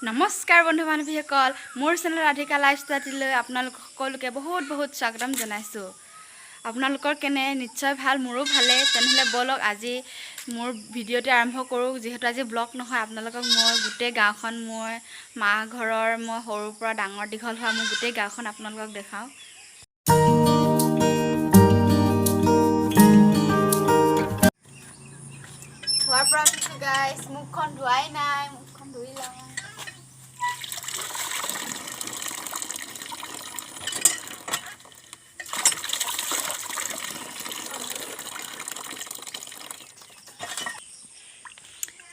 नमस्कार बंधु बान्धवीসকল मोर channel Radhika lifestyle आपनालोक सकलोके बहुत बहुत स्वागतम जनाइছো। आपनालोकर केने निश्चय ভাল मोरो भाले तेनहले बोलक আজি मोर भिडिओटे आरम्भ करूँ। जेहेतु আজি ब्लग নহয় आपनालोকক মই गुटे गाँवখন মই मा घৰৰ মই सरुर পৰা डाঙर दीघल হোৱা মই गुटे गाँवখন आपनालोকক देखाওঁ। খোৱাৰ পৰা উঠিছো গাইস, মুখখন ধুৱাই নাই, মুখখন ধুই লওঁ।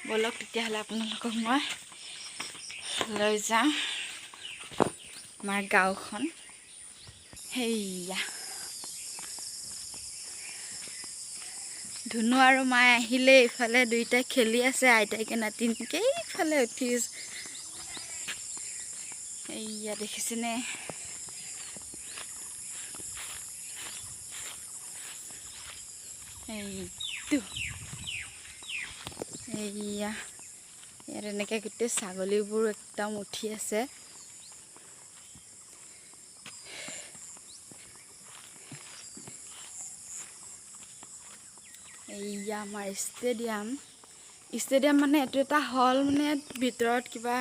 बोलक तेতিয়াহ'লে আপোনালোকক মই লৈ যাওঁ আমাৰ গাঁওখন। হেইয়া ধুনু আৰু মায়ে আহিলে ইফালে দুইটা খেলি আছে, আইতাইকে নাতিনকে ইফালে উঠিছ। এইয়া দেখিছেনে এইটো এইয়া ইয়াত এনেকৈ গোটেই ছাগলীবোৰ একদম উঠি আছে। এইয়া আমাৰ ষ্টেডিয়াম মানে এইটো এটা হল, মানে ভিতৰত কিবা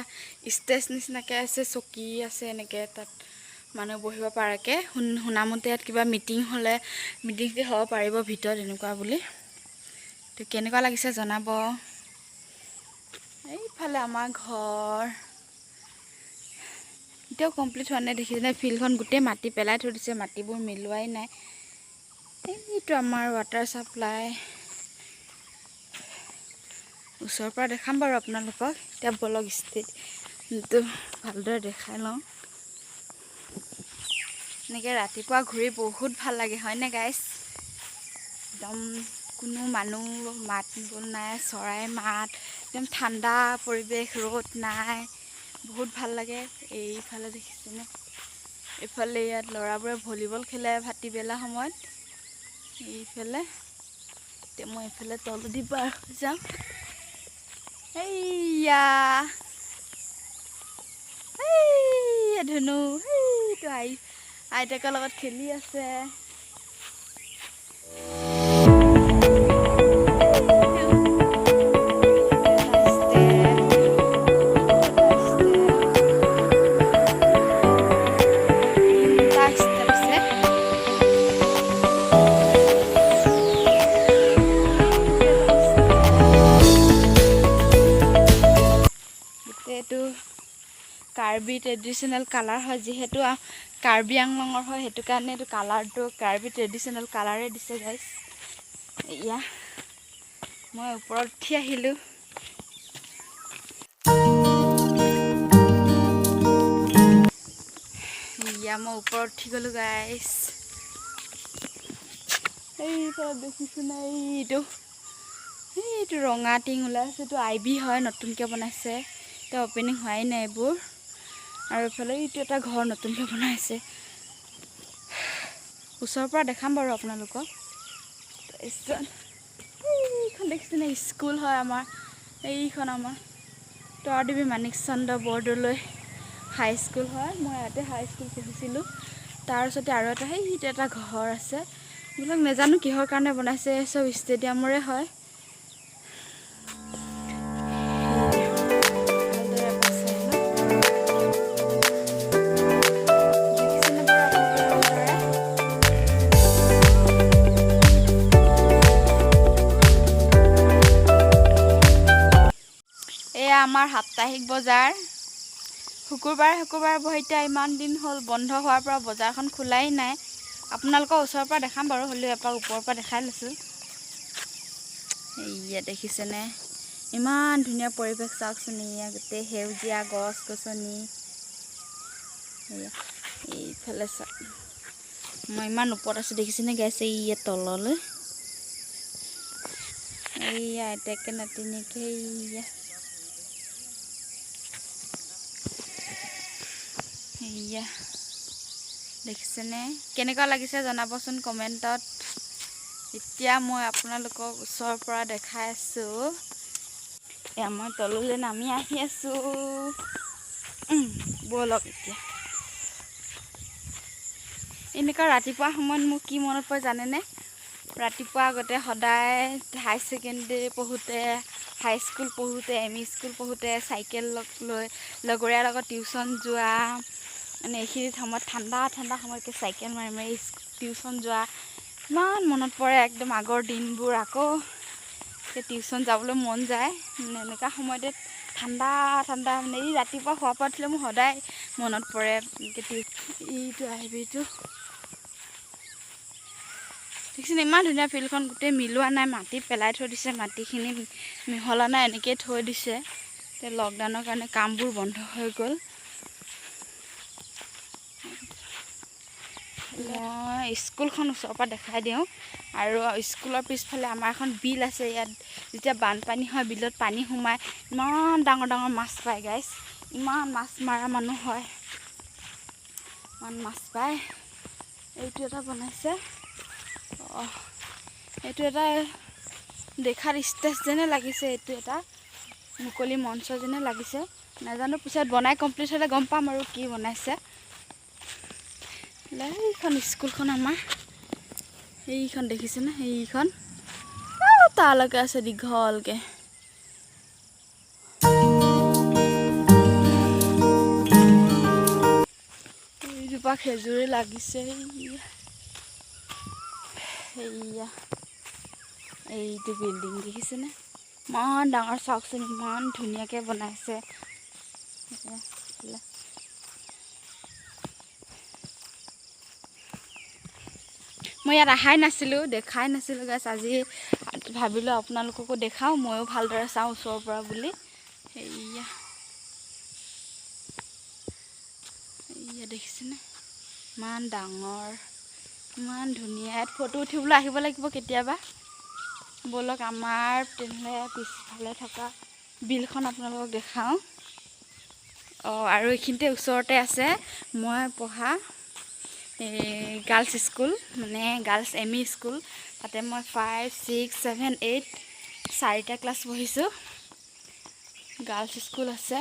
ষ্টেজ নিচিনাকৈ আছে, চকী আছে এনেকৈ তাত মানুহ বহিব পাৰাকে। শুনামতে ইয়াত কিবা মিটিং হ'লে মিটিং হ'ব পাৰিব ভিতৰত এনেকুৱা বুলি। তো কেনেকুৱা লাগিছে জনাব। এইফালে আমাৰ ঘৰ এতিয়াও কমপ্লিট হোৱা নাই, দেখিছেনে ফিল্ডখন গোটেই মাটি পেলাই থৈ দিছে, মাটিবোৰ মিলোৱাই নাই। এইটো আমাৰ ৱাটাৰ ছাপ্লাই ওচৰৰ পৰা দেখাম বাৰু আপোনালোকক। এতিয়া বলক ষ্টেজটো ভালদৰে দেখাই লওঁ। এনেকৈ ৰাতিপুৱা ঘূৰি বহুত ভাল লাগে হয়নে গাইছ। একদম কোনো মানুহ মাত বোল নাই, চৰাই মাত, একদম ঠাণ্ডা পৰিৱেশ, ৰ'দ নাই, বহুত ভাল লাগে। এইফালে দেখিছেনে, এইফালে ইয়াত ল'ৰাবোৰে ভলীবল খেলে ভাটিবেলা সময়ত। এইফালে এতিয়া মই এইফালে তলদি পাৰ হৈ যাম। এইয়া ধুনু এইটো আইতাকৰ লগত খেলি আছে। এইটো কাৰ্বি ট্ৰেডিশ্যনেল কালাৰ হয়, যিহেতু কাৰ্বি আংলঙৰ হয় সেইটো কাৰণে এইটো কালাৰটো কাৰ্বি ট্ৰেডিশ্যনেল কালাৰে দিছে গাইছ। এয়া মই ওপৰত উঠি আহিলোঁ। এয়া মই ওপৰত উঠি গ'লোঁ গাইছ। এইফালে দেখিছোনে এইটো ৰঙা টিং ওলাইছে, এইটো আইবি হয়, নতুনকৈ বনাইছে, এতিয়া অপেনিং হোৱাই নাই এইবোৰ। আৰু এইফালে এইটো এটা ঘৰ নতুনকৈ বনাইছে, ওচৰৰ পৰা দেখাম বাৰু আপোনালোকক। তাৰপিছত এইখন দেখিছেনে স্কুল হয় আমাৰ, এইখন আমাৰ তৰাদেৱী মাণিক চন্দ্ৰ বৰদলৈ হাই স্কুল হয়। মই ইয়াতে হাই স্কুল পঢ়িছিলোঁ। তাৰ ওচৰতে আৰু সেইটো এটা ঘৰ আছে, এইবিলাক নাজানো কিহৰ কাৰণে বনাইছে, চব ষ্টেডিয়ামৰে হয়। আমাৰ সাপ্তাহিক বজাৰ শুকুৰবাৰে বহে। এতিয়া ইমান দিন হ'ল বন্ধ হোৱাৰ পৰা বজাৰখন খোলাই নাই। আপোনালোকৰ ওচৰৰ পৰা দেখাম বাৰু, হ'লেও এপাক ওপৰৰ পৰা দেখাই লৈছোঁ। এইয়া দেখিছেনে ইমান ধুনীয়া পৰিৱেশ, চাওকচোন এয়া গোটেই সেউজীয়া গছ গছনি। এইফালে চাওক, মই ইমান ওপৰত আছোঁ দেখিছেনে গাইছে, এইয়া তললৈ এইয়া আইতাকে নাতিনীকে এইয়া এইয়া দেখিছেনে, কেনেকুৱা লাগিছে জনাবচোন কমেণ্টত। এতিয়া মই আপোনালোকক ওচৰৰ পৰা দেখাই আছোঁ। মই তললৈ নামি আহি আছোঁ। ব'লক এতিয়া এনেকুৱা ৰাতিপুৱা সময়ত মোক কি মনত পৰে জানেনে? ৰাতিপুৱা আগতে সদায় হাই ছেকেণ্ডেৰী পঢ়োঁতে, হাই স্কুল পঢ়োঁতে, এম ই স্কুল পঢ়োঁতে চাইকেল লৈ লগৰীয়াৰ লগত টিউশ্যন যোৱা, মানে এইখিনি সময়ত ঠাণ্ডা সময়তকৈ চাইকেল মাৰি মাৰি টিউশ্যন যোৱা ইমান মনত পৰে। একদম আগৰ দিনবোৰ আকৌ সেই টিউশ্যন যাবলৈ মন যায়। মানে এনেকুৱা সময়তে ঠাণ্ডা মানে এই ৰাতিপুৱা শুৱাৰ পৰা উঠিলে মোৰ সদায় মনত পৰে। এইটো আহিবিটো দেখিছেনে? ইমান ধুনীয়া ফিল্ডখন, গোটেই মিলোৱা নাই, মাটিত পেলাই থৈ দিছে, মাটিখিনি মিহলা নাই, এনেকৈ থৈ দিছে। এতিয়া লকডাউনৰ কাৰণে কামবোৰ বন্ধ হৈ গ'ল। মই স্কুলখন ওচৰৰ পৰা দেখাই দিওঁ। আৰু স্কুলৰ পিছফালে আমাৰ এখন বিল আছে। ইয়াত যেতিয়া বানপানী হয়, বিলত পানী সোমায়, ইমান ডাঙৰ মাছ পায় গাইছ। ইমান মাছ মৰা মানুহ হয়, ইমান মাছ পায়। এইটো এটা বনাইছে, এইটো এটা দেখাত ষ্টেজ যেনে লাগিছে। এইটো এটা মুকলি মঞ্চ যেনে লাগিছে। নাজানো, পিছত বনাই কমপ্লিট হ'লে গম পাম আৰু কি বনাইছে। এইখন স্কুলখন আমাৰ, এইখন দেখিছেনে? এইখন তালৈকে আছে দীঘলকৈ। এইজোপা খেজুৰি লাগিছে। সেয়া এইটো বিল্ডিং দেখিছেনে? ইমান ডাঙৰ, চাওকচোন ইমান ধুনীয়াকৈ বনাইছে। মই ইয়াত অহাই নাছিলোঁ, দেখাই নাছিলোঁ গাইছ। আজি ভাবিলোঁ আপোনালোককো দেখাওঁ, ময়ো ভালদৰে চাওঁ ওচৰৰ পৰা বুলি। সেয়া দেখিছেনে? ইমান ডাঙৰ, ইমান ধুনীয়া। ইয়াত ফটো উঠিবলৈ আহিব লাগিব কেতিয়াবা। ব'লক আমাৰ তেনেহ'লে পিছফালে থকা বিলখন আপোনালোকক দেখাওঁ। আৰু এইখিনিতে ওচৰতে আছে মই পঢ়া গাৰ্লছ স্কুল, মানে গাৰ্লছ এম ই স্কুল। তাতে মই 5, 6, 7, 8 4টা ক্লাছ পঢ়িছোঁ। গাৰ্লছ স্কুল আছে।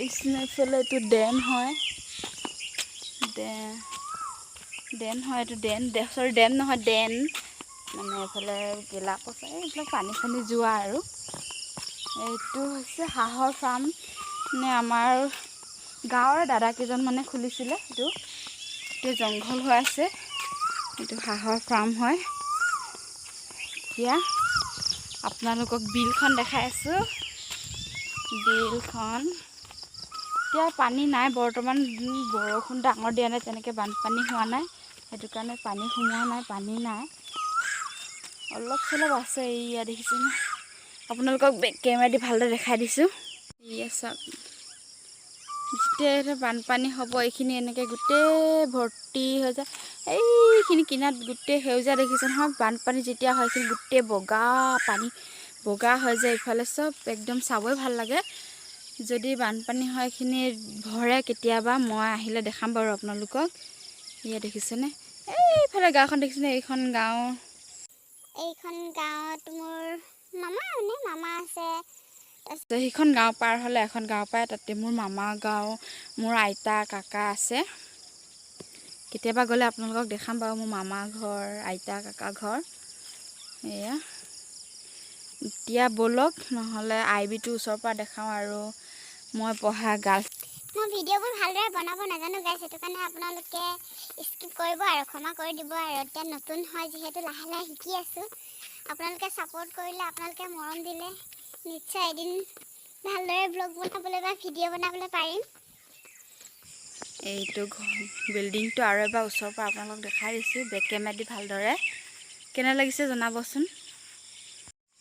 এইফালে এইটো ডেম হয়, ডেন হয় এইটো, চৰি ডেম নহয়, ডেন। মানে এইফালে গেলা পচা এইবিলাক পানী যোৱা। আৰু এইটো হৈছে হাঁহৰ ফাৰ্ম। মানে আমাৰ গাঁৱৰ দাদা কেইজনমানে খুলিছিলে। এইটো জংঘল হৈ আছে, এইটো হাঁহৰ ফাৰ্ম হয়। এতিয়া আপোনালোকক বিলখন দেখাই আছোঁ। বিলখন এতিয়া পানী নাই বৰ্তমান, বৰষুণ ডাঙৰ দিয়া নাই, তেনেকৈ বানপানী হোৱা নাই, সেইটো কাৰণে পানী সোমোৱা নাই, পানী নাই, অলপ চলপ আছে। এইয়া দেখিছেনে? আপোনালোকক বেক কেমেৰা দি ভালদৰে দেখাই দিছোঁ। এয়া চাওক, যেতিয়া এতিয়া বানপানী হ'ব, এইখিনি এনেকৈ গোটেই ভৰ্তি হৈ যায়। এইখিনি কিনাৰত গোটেই সেউজীয়া দেখিছে নহয়? বানপানী যেতিয়া হয়, এইখিনি গোটেই বগা হৈ যায়। ইফালে চব একদম চাবই ভাল লাগে। যদি বানপানী হয়, এইখিনি ভৰে কেতিয়াবা, মই আহিলে দেখাম বাৰু আপোনালোকক। এয়া দেখিছেনে? এইফালে গাঁওখন দেখিছেনে? এইখন গাঁৱত মোৰ মামা আছে। সেইখন গাঁও পাৰ হ'লে এখন গাঁও পায়, তাতে মোৰ মামা গাঁও, মোৰ আইতা কাকা আছে। কেতিয়াবা গ'লে আপোনালোকক দেখাম বাৰু মোৰ মামা ঘৰ, আইতা কাকা ঘৰ। এয়া এতিয়া ব'লক নহ'লে আইবিটো ওচৰৰ পৰা দেখাওঁ। আৰু মই পঢ়া গাৰ্লছ, মই ভিডিঅ'বোৰ ভালদৰে বনাব নাজানো গাইছ, সেইটো কাৰণে আপোনালোকে স্কিপ কৰিব আৰু ক্ষমা কৰি দিব। আৰু এতিয়া নতুন হয় যিহেতু লাহে শিকি আছোঁ। আপোনালোকে ছাপোৰ্ট কৰিলে, আপোনালোকে মৰম দিলে নিশ্চয় এদিন ভালদৰে ব্লগ বনাবলৈ বা ভিডিঅ' বনাবলৈ পাৰিম। এইটো বিল্ডিংটো আৰু এবাৰ ওচৰৰ পৰা আপোনালোকক দেখাই দিছোঁ বেক কেমেৰা দি ভালদৰে। কেনে লাগিছে জনাবচোন।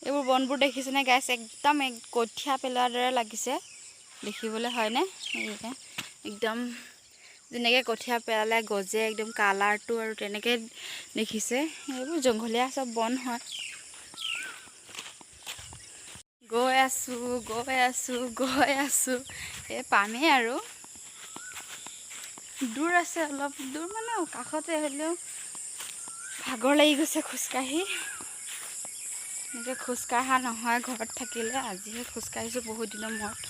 এইবোৰ বনবোৰ দেখিছেনে গাইছ? একদম কঠীয়া পেলোৱাৰ দৰে লাগিছে দেখিবলৈ, হয়নে? একদম যেনেকৈ কঠীয়া পেলালে গজে, একদম কালাৰটো আৰু তেনেকৈ দেখিছে। এইবোৰ জংঘলীয়া চব বন হয়। গৈ আছোঁ, এই পামেই আৰু দূৰ আছে, অলপ দূৰ মানে কাষতে হ'লেও ভাগৰ লাগি গৈছে খোজকাঢ়ি। এনেকৈ খোজকাঢ়া নহয় ঘৰত থাকিলে। আজিহে খোজকাঢ়িছোঁ বহুত দিনৰ মূৰত।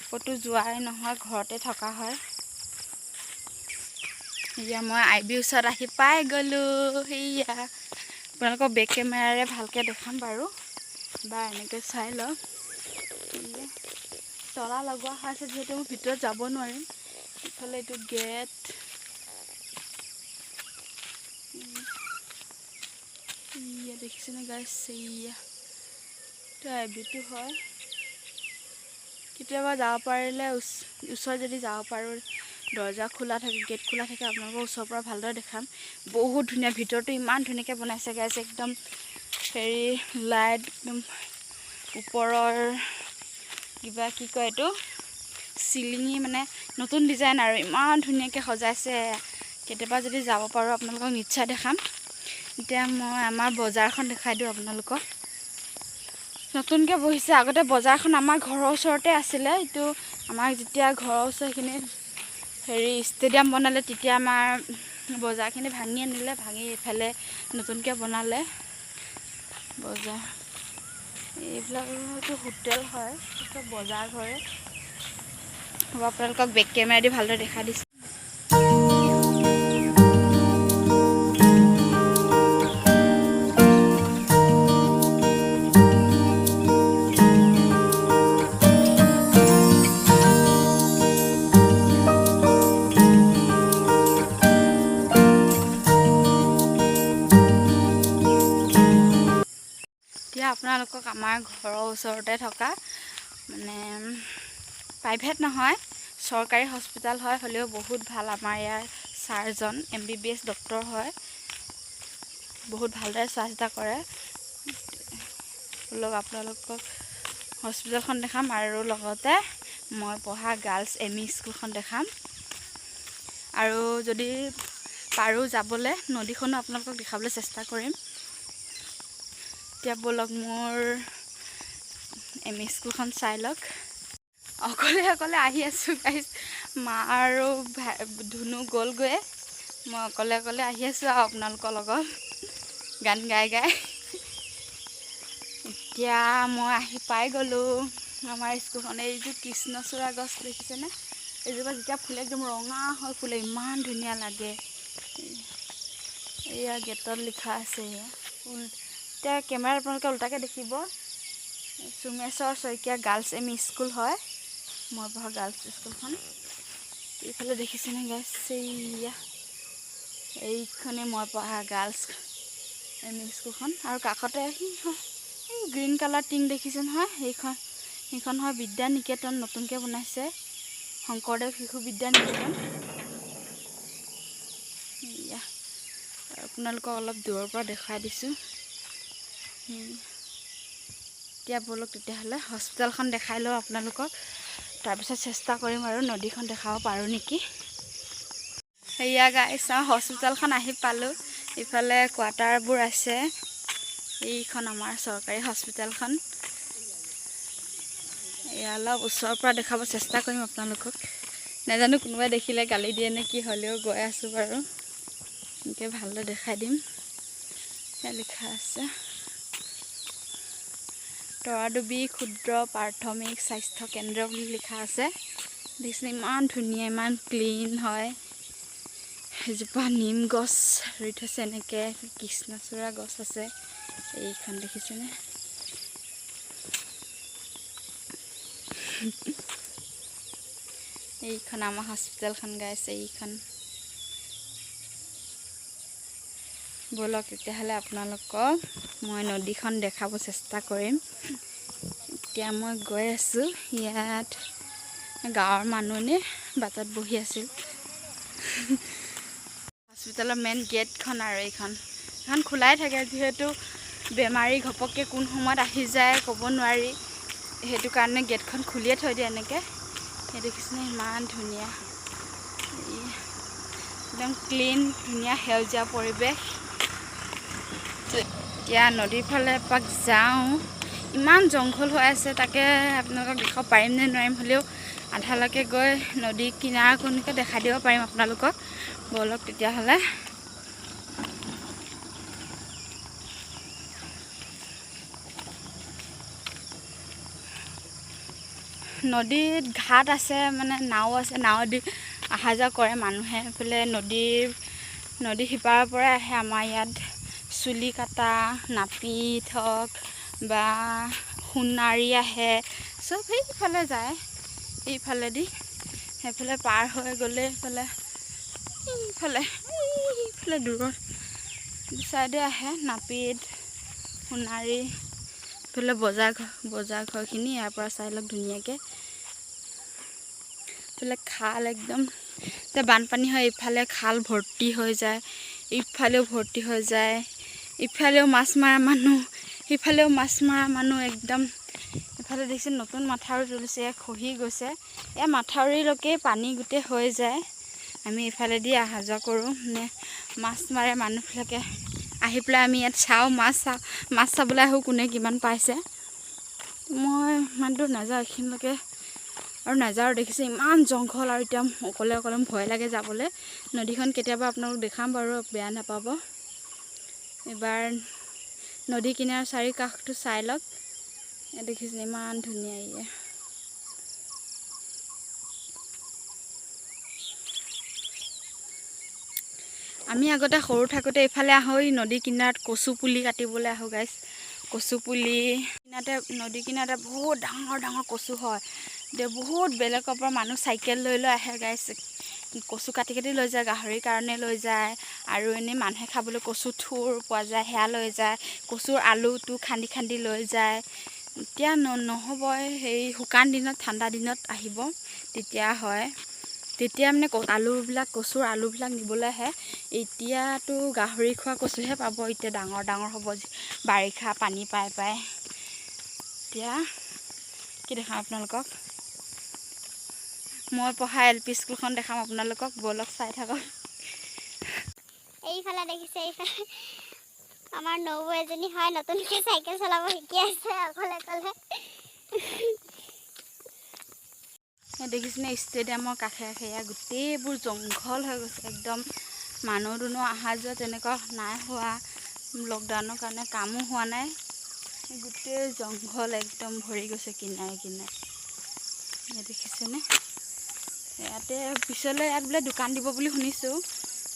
ক'তো যোৱাই নহয়, ঘৰতে থকা হয়। এতিয়া মই আইবিৰ ওচৰত আহি পাই গ'লোঁ। সেয়া আপোনালোকক বেক কেমেৰাৰে ভালকৈ দেখাম বাৰু। বা এনেকৈ চাই লওক। তলা লগোৱা হৈ আছে যিহেতু মই ভিতৰত যাব নোৱাৰিম। ইফালে এইটো গেট। ইয়া দেখিছেনে গাইছ? ইয়া এইটো আইবিটো হয়। কেতিয়াবা যাব পাৰিলে ওচৰত যদি যাব পাৰোঁ, দৰ্জা খোলা থাকে, গেট খোলা থাকে, আপোনালোকৰ ওচৰৰ পৰা ভালদৰে দেখাম। বহুত ধুনীয়া, ভিতৰটো ইমান ধুনীয়াকৈ বনাইছে গাইছ। একদম হেৰি লাইট, একদম ওপৰৰ কিবা কি কয় এইটো চিলিঙি, মানে নতুন ডিজাইন আৰু ইমান ধুনীয়াকৈ সজাইছে। কেতিয়াবা যদি যাব পাৰোঁ আপোনালোকক নিশ্চয় দেখাম। এতিয়া মই আমাৰ বজাৰখন দেখাই দিওঁ আপোনালোকক। নতুনকৈ বহিছে। আগতে বজাৰখন আমাৰ ঘৰৰ ওচৰতে আছিলে। এইটো আমাৰ যেতিয়া ঘৰৰ ওচৰখিনি হেৰি ষ্টেডিয়াম বনালে, তেতিয়া আমাৰ বজাৰখিনি ভাঙি আনিলে। ভাঙি এইফালে নতুনকৈ বনালে বজাৰ। এইবিলাকতো হোটেল হয়, বজাৰ ঘৰে হ'ব। আপোনালোকক বেক কেমেৰা দি ভালদৰে দেখাই দিছোঁ। এতিয়া আপোনালোকক আমাৰ ঘৰৰ ওচৰতে থকা, মানে প্ৰাইভেট নহয়, চৰকাৰী হস্পিটেল হয়, হ'লেও বহুত ভাল। আমাৰ ইয়াৰ ছাৰজন MBBS ডক্তৰ হয়, বহুত ভালদৰে চোৱা চিতা কৰে। আপোনালোকক হস্পিটেলখন দেখাম আৰু লগতে মই পঢ়া গাৰ্লছ ME স্কুলখন দেখাম। আৰু যদি পাৰোঁ যাবলৈ, নদীখনো আপোনালোকক দেখাবলৈ চেষ্টা কৰিম। এতিয়া ব'লক মোৰ ME স্কুলখন চাই লওক। অকলে অকলে আহি আছোঁ গাইছ। মা আৰু ধুনু গ'লগৈ। মই অকলে অকলে আহি আছোঁ আৰু আপোনালোকৰ লগত গান গাই গাই। এতিয়া মই আহি পাই গ'লোঁ আমাৰ স্কুলখন। এইযোৰ কৃষ্ণচূড়া গছ দেখিছেনে? এইজোপা যেতিয়া ফুলে একদম ৰঙা হৈ ফুলে, ইমান ধুনীয়া লাগে। এয়া গেটত লিখা আছে। এতিয়া কেমেৰাত আপোনালোকে ওলোটাকৈ দেখিব। Someshwar Saikia girls ME school হয়, মই পঢ়া গাৰ্লছ স্কুলখন। এইফালে দেখিছেনে গাইছ? এইখনে মই পঢ়া গাৰ্লছ ME স্কুলখন। আৰু কাষতে গ্ৰীণ কালাৰ টিং দেখিছে নহয়? সেইখন হয় বিদ্যা নিকেতন, নতুনকৈ বনাইছে, শংকৰদেৱ শিশু বিদ্যা নিকেতন। এয়া আপোনালোকক অলপ দূৰৰ পৰা দেখুৱাই দিছোঁ। এতিয়া ব'লক তেতিয়াহ'লে হস্পিটেলখন দেখাই লওঁ আপোনালোকক। তাৰপিছত চেষ্টা কৰিম আৰু নদীখন দেখাব পাৰোঁ নেকি। সেয়া গাইছ, হস্পিটেলখন আহি পালোঁ। ইফালে কোৱাৰ্টাৰবোৰ আছে। এইখন আমাৰ চৰকাৰী হস্পিটেলখন। এয়া অলপ ওচৰৰ পৰা দেখাব চেষ্টা কৰিম আপোনালোকক। নাজানো কোনোবাই দেখিলে গালি দিয়ে নে কি, হ'লেও গৈ আছোঁ বাৰু। এনেকৈ ভালদৰে দেখাই দিম। সেয়া লিখা আছে তৰাডুবি ক্ষুদ্ৰ প্ৰাথমিক স্বাস্থ্য কেন্দ্ৰ বুলি লিখা আছে। দেখিছেনে? ইমান ধুনীয়া, ইমান ক্লিন হয়। এজোপা নিম গছ ৰুই থৈছে এনেকৈ, কৃষ্ণচূড়া গছ আছে। এইখন দেখিছেনে? এইখন আমাৰ হস্পিটেলখন গাইছে। এইখন ব'লক তেতিয়াহ'লে আপোনালোকক মই নদীখন দেখাব চেষ্টা কৰিম। এতিয়া মই গৈ আছোঁ। ইয়াত গাঁৱৰ মানুহে বাটত বহি আছিল। হস্পিটেলৰ মেইন গেটখন আৰু এইখন খোলাই থাকে, যিহেতু বেমাৰী ঘপককৈ কোন সময়ত আহি যায় ক'ব নোৱাৰি। সেইটো কাৰণে গেটখন খুলিয়ে থৈ দিয়ে এনেকৈ। সেই দেখিছেনে? ইমান ধুনীয়া, একদম ক্লিন, ধুনীয়া সেউজীয়া পৰিৱেশ। এতিয়া নদীৰ ফালে এপাক যাওঁ। ইমান জংঘল হৈ আছে, তাকে আপোনালোকক দেখাব পাৰিম নে নোৱাৰিম, হ'লেও আধালৈকে গৈ নদী কিনাৰখনকে দেখাই দিব পাৰিম আপোনালোকক। ব'লক তেতিয়াহ'লে। নদীত ঘাট আছে মানে নাও আছে, নাৱেদি অহা যোৱা কৰে মানুহে। এইফালে নদী সিপাৰৰ পৰা আহে আমাৰ ইয়াত চুলি কাটা, নাপিত হওক বা সোণাৰী আহে, চব সেইফালে যায়। এইফালেদি সেইফালে পাৰ হৈ গ'লে এইফালে দূৰত চাইডে আহে নাপিত, সোণাৰী। এইফালে বজাৰ ঘৰখিনি ইয়াৰ পৰা চাই লওক ধুনীয়াকৈ। এইফালে খাল একদম, এতিয়া বানপানী হয় ইফালে খাল ভৰ্তি হৈ যায়, ইফালেও ভৰ্তি হৈ যায়, ইফালেও মাছ মৰা মানুহ, সিফালেও মাছ মৰা মানুহ একদম। ইফালে দেখিছে নতুন মাথাউৰি তুলিছে, খহি গৈছে, এই মাথাউৰিলৈকে পানী গোটেই হৈ যায়। আমি ইফালেদি অহা যোৱা কৰোঁ, মানে মাছ মাৰে মানুহবিলাকে আহি পেলাই আমি ইয়াত চাওঁ, মাছ চাবলৈ আহোঁ, কোনে কিমান পাইছে। মই ইমান দূৰ নাযাওঁ এইখিনিলৈকে আৰু নাযাওঁ। দেখিছে ইমান জংঘল আৰু এতিয়া অকলে ভয় লাগে যাবলৈ। নদীখন কেতিয়াবা আপোনালোক দেখাম বাৰু, বেয়া নাপাব। এবাৰ নদী কিনাৰ চাৰি কাষটো চাই লওক, দেখিছে ইমান ধুনীয়া। আমি আগতে সৰু থাকোঁতে এইফালে আহোঁ, নদী কিনাৰত কচু পুলি কাটিবলৈ আহোঁ গাইছ। কচু পুলি নদী কিনাৰতে বহুত ডাঙৰ কচু হয়। বহুত বেলেগৰ পৰা মানুহ চাইকেল লৈ আহে গাইছ, কচু কাটি লৈ যায়, গাহৰিৰ কাৰণে লৈ যায়, আৰু এনেই মানুহে খাবলৈ কচু থুৰ পোৱা যায়, সেয়া লৈ যায়। কচুৰ আলুটো খান্দি লৈ যায়। এতিয়া নহ'বই, সেই শুকান দিনত, ঠাণ্ডা দিনত আহিব, তেতিয়া হয়। তেতিয়া মানে কচুৰ আলুবিলাক নিবলৈ আহে। এতিয়াতো গাহৰি খোৱা কচুহে পাব, এতিয়া ডাঙৰ হ'ব, বাৰিষা পানী পাই। এতিয়া কি দেখাম আপোনালোকক, মই পঢ়া LP স্কুলখন দেখাম আপোনালোকক, বলক চাই থাকক। এইফালে দেখিছে, এইফালে আমাৰ নবৌ এজনী হয়, নতুনকৈ চাইকেল চলাব শিকি আছে অকলে। দেখিছেনে ষ্টেডিয়ামৰ কাষে এয়া গোটেইবোৰ জংঘল হৈ গৈছে একদম। মানুহ দুনুহ অহা যোৱা তেনেকুৱা নাই হোৱা, লকডাউনৰ কাৰণে কামো হোৱা নাই। গোটেই জংঘল একদম ভৰি গৈছে কিনাৰে। দেখিছেনে? ইয়াতে পিছলৈ ইয়াত বোলে দোকান দিব বুলি শুনিছোঁ।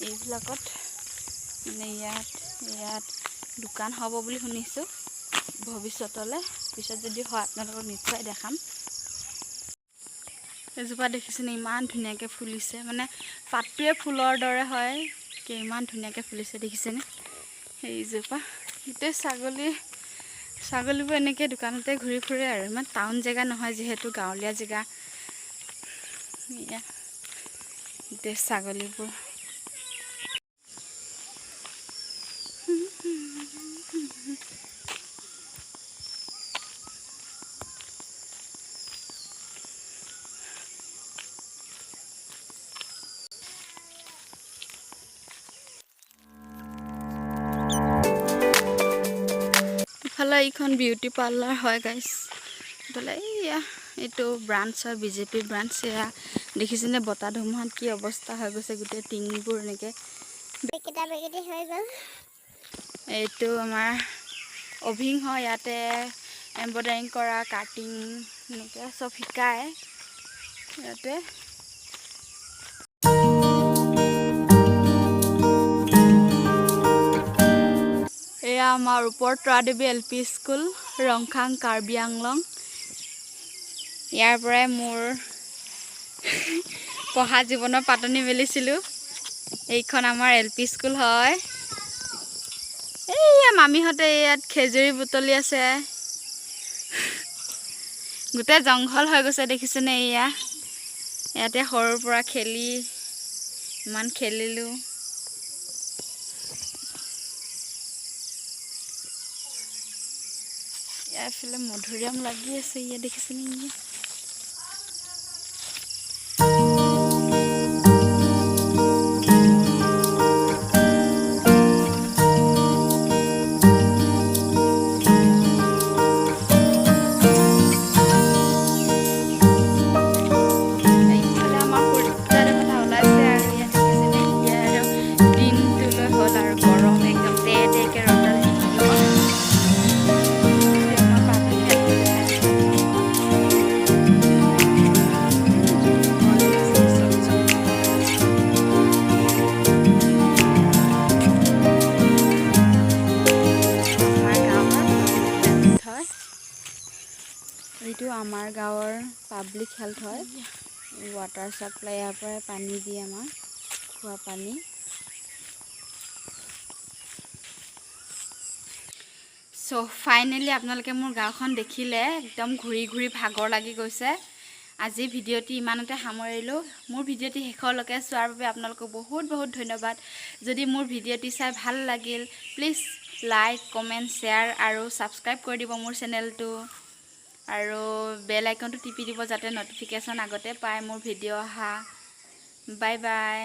এইবিলাকত মানে ইয়াত দোকান হ'ব বুলি শুনিছোঁ ভৱিষ্যতলৈ। পিছত যদি হয় আপোনালোকক নিশ্চয় দেখাম। এজোপা দেখিছেনে ইমান ধুনীয়াকৈ ফুলিছে, মানে পাতটোৱে ফুলৰ দৰে হয়, ইমান ধুনীয়াকৈ ফুলিছে দেখিছেনে? সেইজোপা গোটেই ছাগলীবোৰ এনেকৈ দোকানতে ঘূৰি ফুৰে আৰু, ইমান টাউন জেগা নহয় যিহেতু, গাঁৱলীয়া জেগা। গোটেই ছাগলীবোৰ ইফালে এইখন বিউটি পাৰ্লাৰ হয় গাইছ। ইফালে এইটো ব্ৰাঞ্চ হয়, BJP ব্ৰাঞ্চ। এয়া দেখিছেনে বতাহ ধুমুহাত কি অৱস্থা হৈ গৈছে, গোটেই টিংবোৰ এনেকৈ হৈ গ'ল। এইটো আমাৰ অভিং হয়, ইয়াতে এম্ব্ৰইডাৰিং কৰা, কাটিং এনেকৈ চব শিকায় ইয়াতে। এয়া আমাৰ ওপৰত তৰাদেৱী LP স্কুল, ৰংখাং, কাৰ্বি আংলং। ইয়াৰ পৰাই মোৰ পঢ়া জীৱনৰ পাতনি মেলিছিলোঁ। এইখন আমাৰ LP স্কুল হয়। এইয়া মামীহঁতে ইয়াত খেজুৰি বুটলি আছে। গোটেই জংঘল হৈ গৈছে দেখিছেনে? ইয়াতে সৰুৰ পৰা ইমান খেলিলোঁ। এইফালে মধুৰিআম লাগি আছে, দেখিছেনে? হয় এইটো আমাৰ গাঁৱৰ পাব্লিক হেল্থ হয় ৱাটাৰ সাপ্লাই ইয়াৰ পৰাই পানী দিয়ে আমাক খোৱা পানী সো ফাইনালি আপোনালোকে মোৰ গাঁওখন দেখিলে একদম ঘূৰি ঘূৰি ভাগৰ লাগি গৈছে আজি ভিডিঅ'টি ইমানতে সামৰিলোঁ মোৰ ভিডিঅ'টি শেষলৈকে চোৱাৰ বাবে আপোনালোকক বহুত বহুত ধন্যবাদ যদি মোৰ ভিডিঅ'টি চাই ভাল লাগিল প্লিজ লাইক কমেণ্ট শ্বেয়াৰ আৰু ছাবস্ক্ৰাইব কৰি দিব মোৰ চেনেলটো আৰু বেল আইকনটো টিপি দিব যাতে নটিফিকেশ্যন আগতে পায় মোৰ ভিডিঅ' অহা বাই বাই